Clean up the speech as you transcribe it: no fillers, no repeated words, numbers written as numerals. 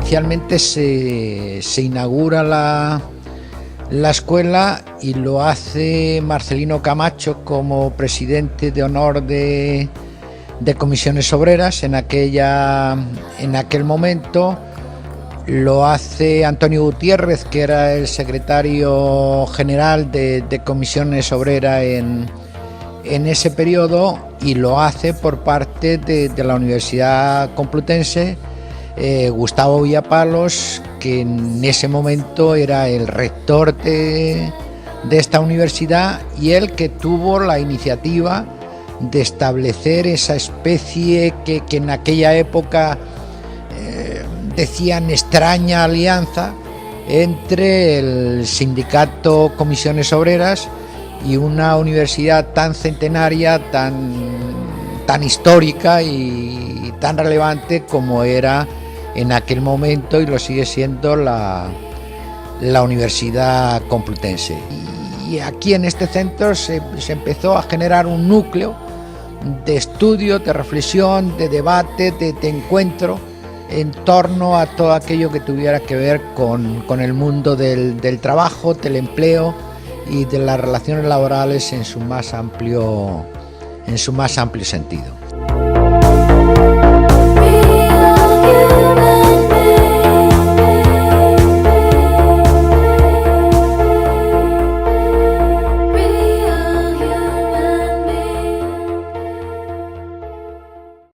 inicialmente se inaugura la escuela y lo hace Marcelino Camacho como presidente de honor de Comisiones Obreras. En aquel momento lo hace Antonio Gutiérrez, que era el secretario general de Comisiones Obreras en ese periodo, y lo hace por parte de la Universidad Complutense Gustavo Villapalos, que en ese momento era el rector de esta universidad y el que tuvo la iniciativa de establecer esa especie que en aquella época decían extraña alianza entre el sindicato Comisiones Obreras y una universidad tan centenaria, tan histórica y tan relevante como era en aquel momento, y lo sigue siendo, la Universidad Complutense. Y aquí en este centro se empezó a generar un núcleo de estudio, de reflexión, de debate, de encuentro en torno a todo aquello que tuviera que ver con el mundo del trabajo, del empleo y de las relaciones laborales en su más amplio sentido.